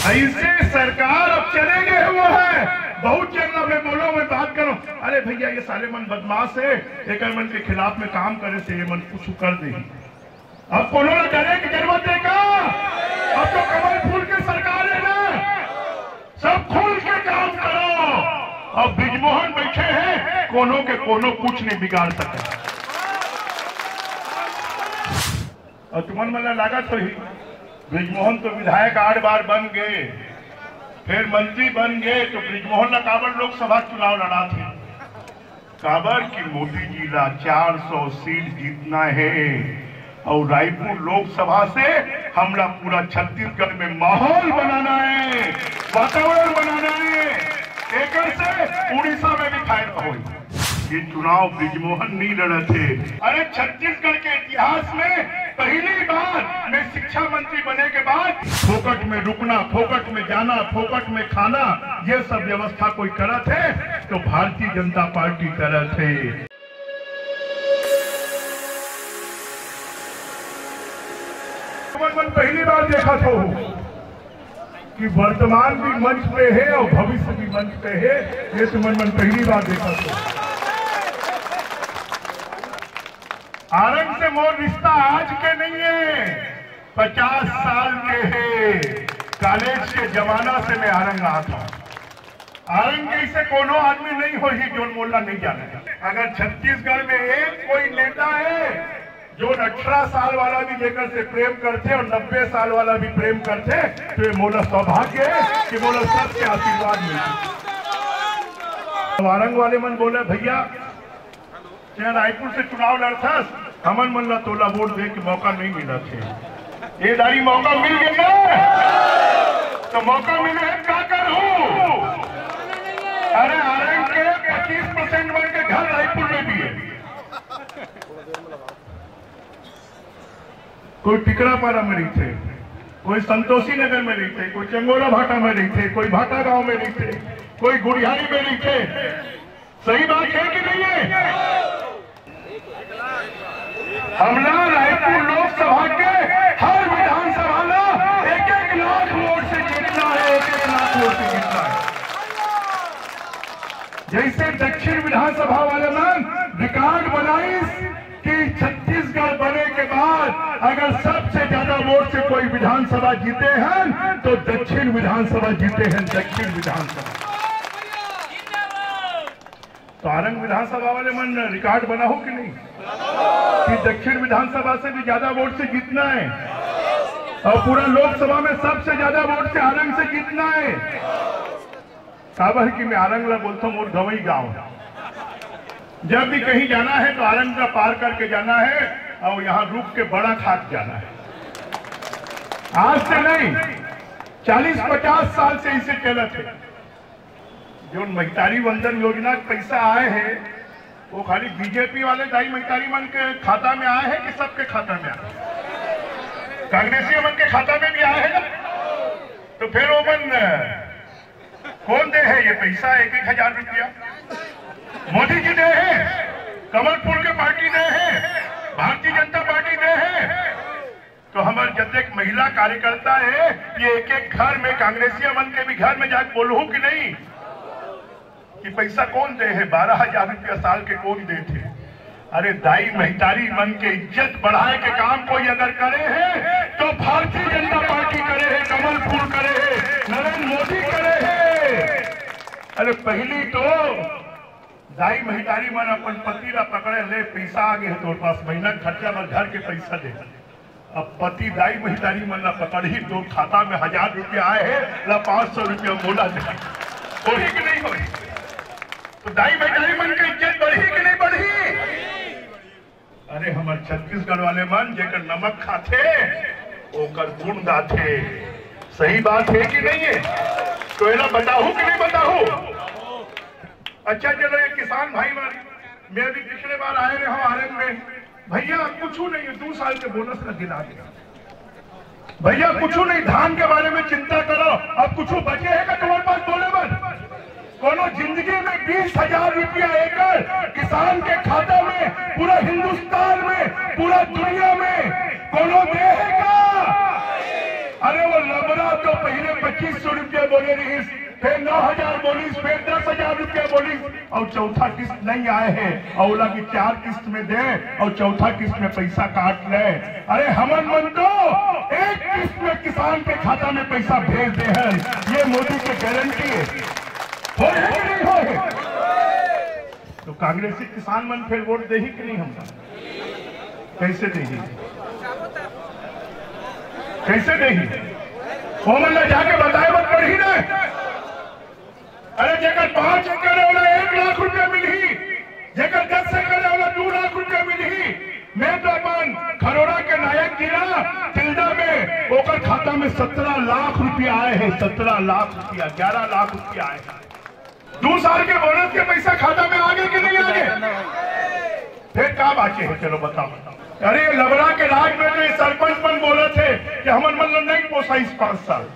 ऐसे सरकार अब चलेंगे वो है बहुत चलना में बोलो मैं बात करो। अरे भैया ये साले मन बदमाश है, एक मन के खिलाफ में काम करे से ये मन कुछ कर दे। अब कोनो ना करे कि जरूरत है का, अब तो कमल फूल की सरकार है ना, सब खुल के काम करो। अब ब्रिजमोहन बैठे हैं, कोनो के कोनो कुछ नहीं बिगाड़ सके। और तुम्हारे मन लागत तो ही ब्रिजमोहन तो विधायक 8 बार बन गए, फिर मंत्री बन गए, तो ब्रिजमोहन ना काबर लोकसभा चुनाव लड़ा थे। काबर की मोदी जी ला 400 सीट जीतना है और रायपुर लोकसभा से हमला पूरा छत्तीसगढ़ में माहौल बनाना है, वातावरण बनाना है। एक से उड़ीसा में भी फायदा हो। ये चुनाव ब्रिजमोहन नहीं लड़े थे। अरे छत्तीसगढ़ के इतिहास में पहली बार मैं शिक्षा मंत्री बने के बाद फोकट में रुकना, फोकट में जाना, फोकट में खाना, ये सब व्यवस्था कोई करत है तो भारतीय जनता पार्टी करत है। मन पहली बार देखा था कि वर्तमान भी मंच पे है और भविष्य भी मंच पे है, ये तो मन पहली बार देखा था। आरंग से मोर रिश्ता आज के नहीं है, 50 साल के है। कॉलेज के जमाना से मैं आरंग रहा था। आरंग जैसे कोनो आदमी नहीं हो ही जो मोल्ला नहीं जाने। अगर छत्तीसगढ़ में एक कोई नेता है जो 18 साल वाला भी लेकर से प्रेम करते और 90 साल वाला भी प्रेम करते, तो ये मोला सौभाग्य है कि मोला सबके आशीर्वाद मिलते। आरंग वाले मन बोले भैया चाहे रायपुर से चुनाव लड़थस, हमन मन ला तोला वोट दे के मौका नहीं मिला थे। ये दारी मौका मिल गया तो मौका मिले क्या करूं? अरे आरंग के 25% मन के घर रायपुर में भी है। कोई टिकरापारा में रही थे, कोई संतोषी नगर में रही थे, कोई चंगोला भाटा में रही थे, कोई भाटा गांव में रही थे, कोई गुड़ियारी में रही थे। सही बात है कि नहीं है? हमला रायपुर लोकसभा के हर विधानसभा में 1-1 लाख वोट से जीतना है, 1-1 लाख वोट से जीतना है। जैसे दक्षिण विधानसभा वाले में रिकॉर्ड बनाई कि छत्तीसगढ़ बने के बाद अगर सबसे ज्यादा वोट से कोई विधानसभा जीते हैं तो दक्षिण विधानसभा जीते हैं, दक्षिण विधानसभा। तो आरंग विधानसभा वाले मन रिकॉर्ड बना हो कि नहीं कि दक्षिण विधानसभा से भी ज्यादा वोट से जीतना है और पूरा लोकसभा में सबसे ज्यादा वोट से आरंग से जीतना है। काबर की मैं आरंग ला बोलता हूँ, मोर गवई गाँव। जब भी कहीं जाना है तो आरंग का पार करके जाना है और यहाँ रुक के बड़ा खाट जाना है। आज से नहीं 40-50 साल से इसे चलत है। जो महतारी वंदन योजना के पैसा आए हैं वो खाली बीजेपी वाले दाई महतारी मन के खाता में आए हैं कि सबके खाता में आए? कांग्रेसी मन के खाता में भी आए हैं ना। तो फिर वो मन कौन दे है ये पैसा? 1-1 हजार रुपया मोदी जी दे हैं, कमल फूल के पार्टी दे हैं, भारतीय जनता पार्टी दे हैं। तो हमारे जब महिला कार्यकर्ता है ये 1-1 घर में कांग्रेसिया मन के भी घर में जाकर बोलूं कि नहीं कि पैसा कौन दे है? 12,000 रुपया साल के कौन दे थे? अरे दाई महतारी मन के इज्जत बढ़ाए के काम कोई अगर करे है तो भारतीय जनता पार्टी करे है, कमल फूल करे है, नरेंद्र मोदी करे है। अरे पहली तो दाई महतारी मन अपन पति ला पकड़े ले पैसा आ गए तो पास महीना खर्चा में घर के पैसा दे। अब पति दाई महतारी मन ला पकड़ ही तो खाता में 1000 रुपया आए है ला 500 रुपया मोला दे, होही कि नहीं होही? तो दाई महतारी मन की इज्जत बढ़ी कि नहीं बढ़ी? अरे हमारे छत्तीसगढ़ वाले मन जेकर नमक खाते ओकर गुण गाथे। सही बात है कि नहीं है? तो ये बताऊ कि नहीं बताऊ? अच्छा चलो ये किसान भाई मैं भी पिछले बार आए रहे हो आरंग में, भैया कुछ नहीं है, 2 साल के बोनस का गिना दिया। भैया कुछ नहीं, धान के बारे में चिंता करो, अब कुछ बचे है का तुम्हारे पास? बोले मत। कोनो जिंदगी में 20,000 रुपया एकड़ किसान के खाता में पूरा हिंदुस्तान में पूरा दुनिया में कोनो देगा? अरे वो लबरा तो पहले 2500 रुपया बोले रहीस, फिर 9000 बोलीस, फिर 10,000 रुपया बोलीस, और चौथा किस्त नहीं आए हैं और बोला कि 4 किस्त में दे और चौथा किस्त में पैसा काट ले। अरे हमन मन तो एक किस्त में किसान के खाता में पैसा भेज दे हैं, ये मोदी की गारंटी है। हो कि नहीं हो? तो कांग्रेसी किसान मन फिर वोट दे ही कि नहीं? हम कैसे देगी, कैसे देगी? वो मन जाके बताए मत पढ़ी ना। अरे जेकर 5 एकड़ वाला 1 लाख रुपया मिली, जेकर 10 एकड़ वाला 2 लाख रुपया मिली। मैं तो अपन खरोड़ा के नायक जिला तिल्दा में ओकर खाता में 17 लाख रुपया आए हैं, 17 लाख रुपया, 11 लाख रुपया आए हैं। 2 साल के बोनस के पैसा खाता में आगे कि नहीं आगे? फिर क्या बाकी है? चलो बताओ। अरे लबरा के राज में जो सरपंच मन बोले थे कि हमन मतलब नहीं पोसा इस 5 साल,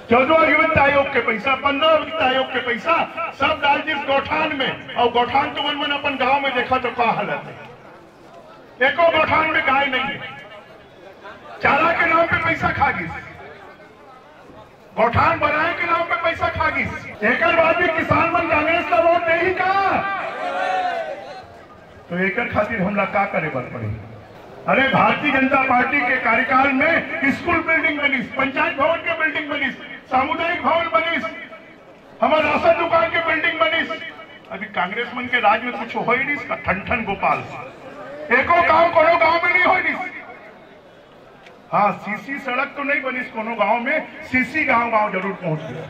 14वां वित्त आयोग के पैसा, 15वां वित्त आयोग के पैसा सब डाल दिस गौठान में। और गौठान तो मन अपन गांव में देखा तो क्या हालत है, एको गौठान में गाय नहीं है, चारा के नाम पे पैसा खा गिस, गौठान बनाए के नाम पे पैसा खा गिस। एक बाद भी किसान मन कांग्रेस का वोट नहीं का, तो एक खातिर हमला का करे बर पड़े। अरे भारतीय जनता पार्टी के कार्यकाल में स्कूल बिल्डिंग बनी, पंचायत भवन के बिल्डिंग बनी, सामुदायिक भवन बनी, हमारे राशन दुकान के बिल्डिंग बनी। अभी कांग्रेस मन के राज में कुछ हो ही नहीं, इसका ठन गोपाल एको गांव कोनो गांव में नहीं हो रही। हाँ, सीसी सड़क तो नहीं बनी कोनो गांव में, सीसी गांव गांव जरूर पहुंच गया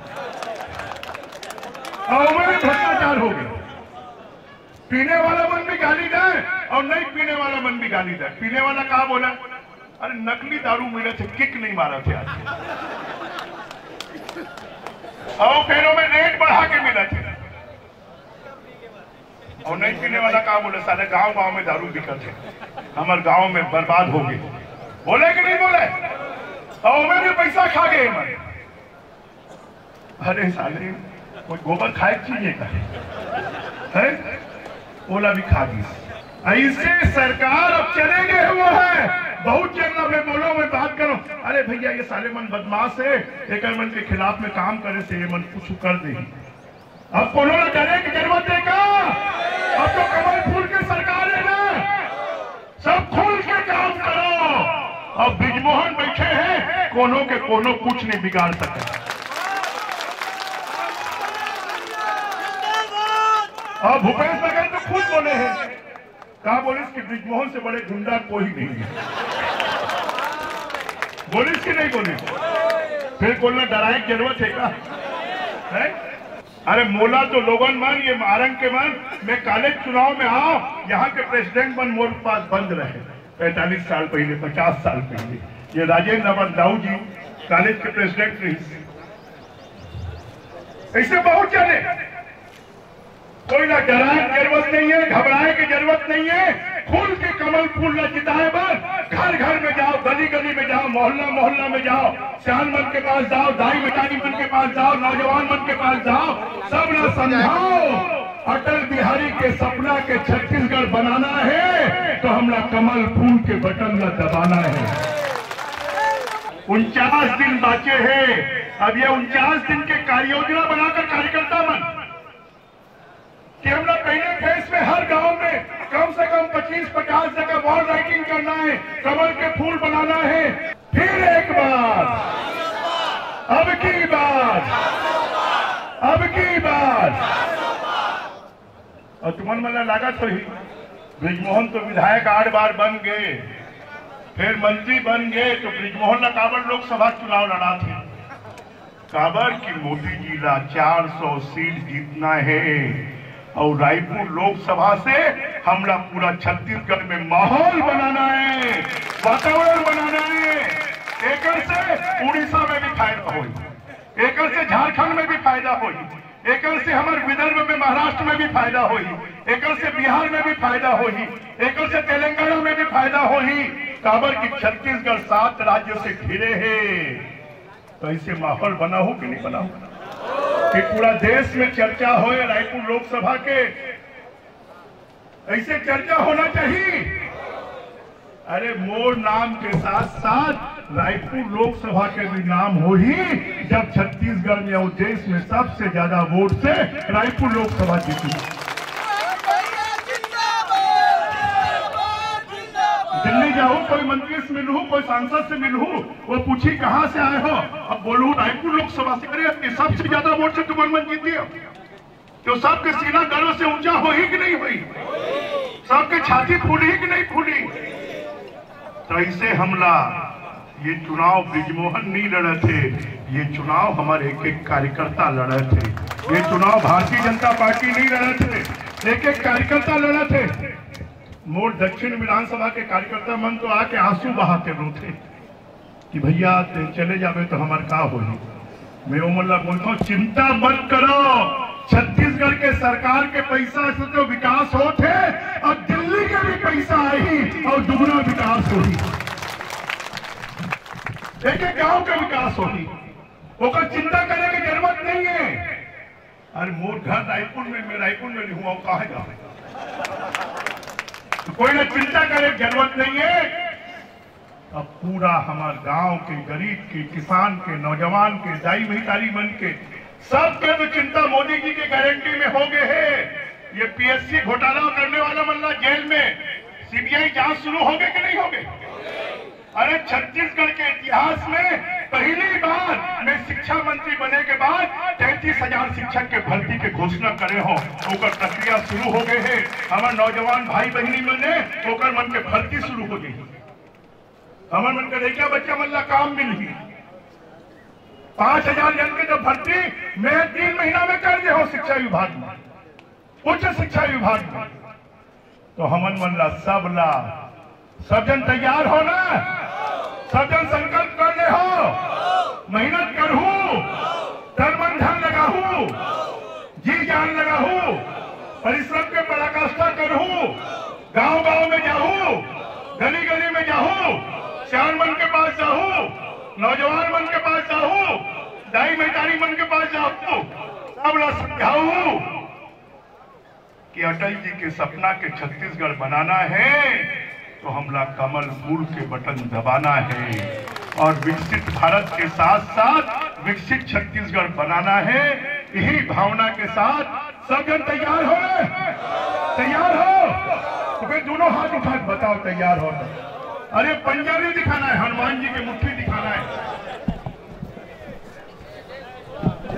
और भ्रष्टाचार हो गया। पीने वाला मन भी गाली दे और नहीं पीने वाला मन भी गाली दे। पीने वाला कहा बोला, अरे नकली दारू मिले थे, किक नहीं मारा थे आज, और फेरों में रेट बढ़ा के मिला थे। और नहीं पीने वाला कहा बोले, सारे गांव गांव में दारू बिका थे, हमारे गांव में बर्बाद हो गए। बोले कि नहीं बोले? और मैं भी पैसा खा गए मन। अरे साले कोई गोबर खाए चीजें का है, ओला भी खा दी। ऐसे सरकार अब चले गए वो है। बहुत चलना मैं बोलो, मैं बात करो, अरे भैया ये साले मन बदमाश है, एक मन के खिलाफ में काम करे से ये मन कुछ कर दे। अब कोनो ना करे की जरूरत है का? अब तो कमल फूल के सरकार है ना, सब खुल के काम करो। अब ब्रिजमोहन बैठे हैं, कोनो के कोनो कुछ नहीं बिगाड़ सके। और भूपेश बघेल तो खुद बोले हैं, कहा बोलिस कि ब्रिजमोहन से बड़े गुंडा कोई नहीं है। बोलिस कि नहीं बोलिस? फिर बोलना डराए की जरूरत है का? है? अरे मोला तो लोगन मन, ये मारंग के मन, मैं कॉलेज चुनाव में आओ, यहाँ के प्रेसिडेंट मन मोर पास बंद रहे 45 साल पहले, 50 साल पहले। ये राजेंद्र नवन दाऊ जी कॉलेज के प्रेसिडेंट रही। ऐसे बहुत चले, कोई ना डराए की जरूरत नहीं है, घबराए की जरूरत नहीं है। खुल के कमल फूल न जिताए बस, घर घर में जाओ, गली गली में जाओ, मोहल्ला मोहल्ला में जाओ, सियान मन के पास जाओ, दाई बेटानी मन के पास जाओ, नौजवान मन के पास जाओ, सब ना समझाओ अटल बिहारी के सपना के छत्तीसगढ़ बनाना है तो हमला कमल फूल के बटन न दबाना है। 49 दिन बाचे हैं। अब ये 49 दिन के कार्य योजना बनाकर कार्यकर्ता मन कि हम लोग पहले फेज में हर गांव में कम से कम 25-50 जगह वॉल राइटिंग करना है, कमल के फूल बनाना है। फिर एक बार, अब की बार, अब की बार। और तुमन मन लगा तो ही ब्रिजमोहन तो विधायक 8 बार बन गए, फिर मंत्री बन गए, तो ब्रिजमोहन ने काबर लोकसभा चुनाव लड़ा थे। काबर की मोदी जी ला 400 सीट जीतना है और रायपुर लोकसभा से हमला पूरा छत्तीसगढ़ में माहौल बनाना है, वातावरण बनाना है। एकड़ से उड़ीसा में भी फायदा हो, एकड़ से झारखंड में भी फायदा हो, एकड़ से हमारे विदर्भ में, महाराष्ट्र में भी फायदा हो, एकड़ से बिहार में भी फायदा हो, एकड़ से तेलंगाना में भी फायदा हो। काबर की छत्तीसगढ़ 7 राज्यों से घिरे है, तो ऐसे माहौल बना हो कि नहीं बना हो कि पूरा देश में चर्चा हो रायपुर लोकसभा के, ऐसे चर्चा होना चाहिए। अरे मोर नाम के साथ साथ रायपुर लोकसभा के भी नाम हो ही जब छत्तीसगढ़ में और देश में सबसे ज्यादा वोट से रायपुर लोकसभा जीती। दिल्ली जाऊं, कोई मंत्री से मिलूं, कोई सांसद से मिलूं, वो पूछी कहां से आए हो, अब बोलूं रायपुर लोकसभा से। अरे सबसे ज्यादा वोट से तुम मन जीती हो, तो सबके सीना गर्व से ऊंचा हो ही कि नहीं हुई, सबके छाती फूली कि नहीं फूली। तो ऐसे हमला ये चुनाव ब्रिजमोहन नहीं लड़े थे, ये चुनाव हमारे एक एक कार्यकर्ता लड़े थे। ये चुनाव भारतीय जनता पार्टी नहीं लड़े थे, एक एक कार्यकर्ता लड़े थे। मोर दक्षिण विधानसभा के कार्यकर्ता मन तो आके आंसू बहाते रोते कि भैया चले जावे तो हमार का होगी। मैं उमल्ला बोलता हूँ चिंता मत करो, छत्तीसगढ़ के सरकार के पैसा से तो विकास होते और दिल्ली के भी पैसा आई और दुगना विकास होगी, एक एक गांव का विकास होगी, वो चिंता करने की जरूरत नहीं है। अरे मोर घर रायपुर में, मैं रायपुर में नहीं हुआ, कहा जाए तो कोई ना चिंता करे जरूरत नहीं है। अब पूरा हमारे गांव के गरीब के, किसान के, नौजवान के, दाई महितारी मन के सबके तो चिंता मोदी जी के गारंटी में हो गए है। ये पीएससी घोटाला करने वाला मल्ला जेल में, सीबीआई जांच शुरू हो गए कि नहीं हो गए। अरे छत्तीसगढ़ के इतिहास में पहली बार मैं शिक्षा मंत्री बने के बाद 33,000 शिक्षक के भर्ती के घोषणा करे हो, ओकर प्रक्रिया शुरू हो गए है। हमारे नौजवान भाई बहनी मिलने ओकर मन के भर्ती शुरू हो गई। हमारे मन के लड़का बच्चा मल्ला काम मिली 5,000 जन के जो भर्ती मैं 3 महीना में कर दे हो शिक्षा विभाग में, उच्च शिक्षा विभाग में। तो हमन मल्ला सब जन तैयार हो ना, सब जन संकल्प कर ले हो, मेहनत करूं, तन मन धन लगाऊं, जी जान लगाऊं, परिश्रम के पराकाष्ठा करूं, गांव गांव में जाऊं, गली गली में जाऊं, सियान मन के पास जाऊं, नौजवान मन के पास जाऊं, दाई महितारी मन के पास जाऊं, सब समझाऊं कि अटल जी के सपना के छत्तीसगढ़ बनाना है तो हमला कमल फूल के बटन दबाना है और विकसित भारत के साथ साथ विकसित छत्तीसगढ़ बनाना है। यही भावना के साथ सब जन तैयार हो रहे, तैयार हो तो फिर दोनों हाथ उठा बताओ तैयार हो। अरे पंजा नहीं दिखाना है, हनुमान जी की मुट्ठी दिखाना है।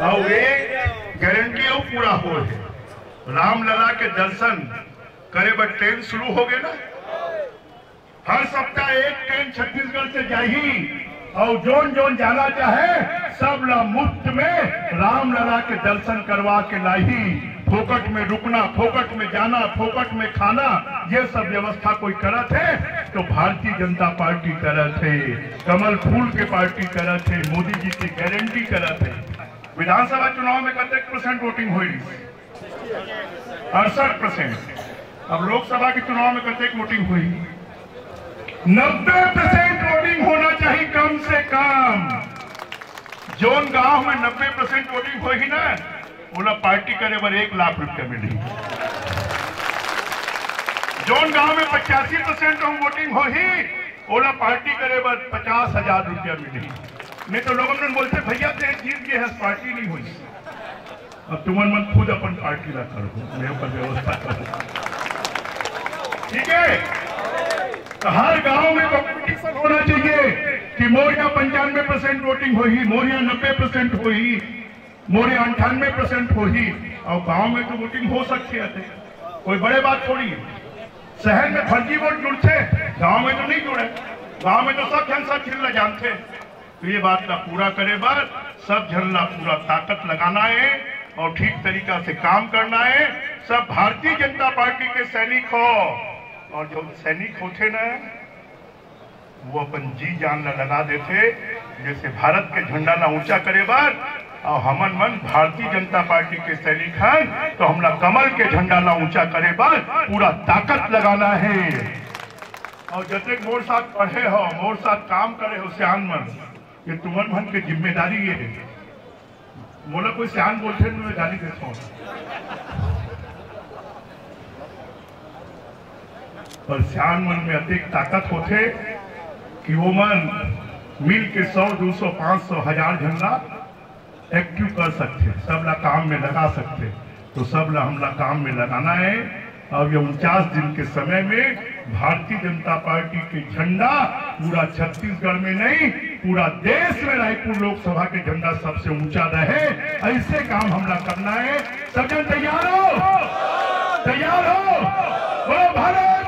और एक गारंटी और पूरा हो है, रामलला के दर्शन करे पर ट्रेन शुरू हो गए ना, हर सप्ताह एक ट्रेन छत्तीसगढ़ से जाही और जोन जोन जाना चाहे सब ला मुफ्त में रामलला के दर्शन करवा के लाही। फोकट में रुकना, फोकट में जाना, फोकट में खाना, ये सब व्यवस्था कोई करत है तो भारतीय जनता पार्टी करत है, कमल फूल के पार्टी करत है, मोदी जी की गारंटी करत है। विधानसभा चुनाव में कतेक % वोटिंग हुई? 68%। अब लोकसभा के चुनाव में कतेक वोटिंग हुई? 90% वोटिंग होना चाहिए कम से कम। जोन गांव में 90% वोटिंग होगी ना, बोला पार्टी करे बर 1 लाख रुपया मिली। जोन गांव में 85% वोटिंग होगी, बोला पार्टी करे बर 50,000 रुपया मिली। नहीं तो लोगों ने बोलते भैया ते जीत गए हैं, पार्टी नहीं हुई। अब तुमन मन खुद अपन पार्टी ला करो, मेरे पर व्यवस्था करो, ठीक है। तो हर गांव में कॉम्पिटिशन होना चाहिए कि मोरिया 95% वोटिंग होगी, मोरिया 90% होगी, मोरिया 98% होगी। और गांव में तो वोटिंग हो सकती है, कोई बड़े बात थोड़ी है। शहर में फर्जी वोट जुड़ते, गांव में तो नहीं जुड़े, गांव में तो सब जन सब झिल्ला जानते। तो ये बात का पूरा करे बार सब झल्ला पूरा ताकत लगाना है और ठीक तरीका से काम करना है। सब भारतीय जनता पार्टी के सैनिक हो, और जो सैनिक होते ना वो अपन जी जान लगा देते, जैसे भारत के झंडा ना ऊंचा करे बार और हमन मन भारतीय जनता पार्टी के सैनिक हैं तो हमला कमल के झंडा ना ऊंचा करे बार पूरा ताकत लगाना है। और जैसे मोर साथ पढ़े हो, मोर साथ काम करे हो सियान मन, ये तुमन मन की जिम्मेदारी ये है। मोला कोई सियान बोलते तो मैं गाली देता हूँ, पर सियान मन में अधिक ताकत होते कि वो मन मिल के 100, 200, 500, 1000 झंडा एक्टिव कर सकते, सब ला काम में लगा सकते। तो सब ला हमला काम में लगाना है। अब ये 49 दिन के समय में भारतीय जनता पार्टी के झंडा पूरा छत्तीसगढ़ में नहीं, पूरा देश में रायपुर लोकसभा के झंडा सबसे ऊंचा रहे, ऐसे काम हमला करना है। सब जन तैयार हो? तैयार हो? बोलो भारत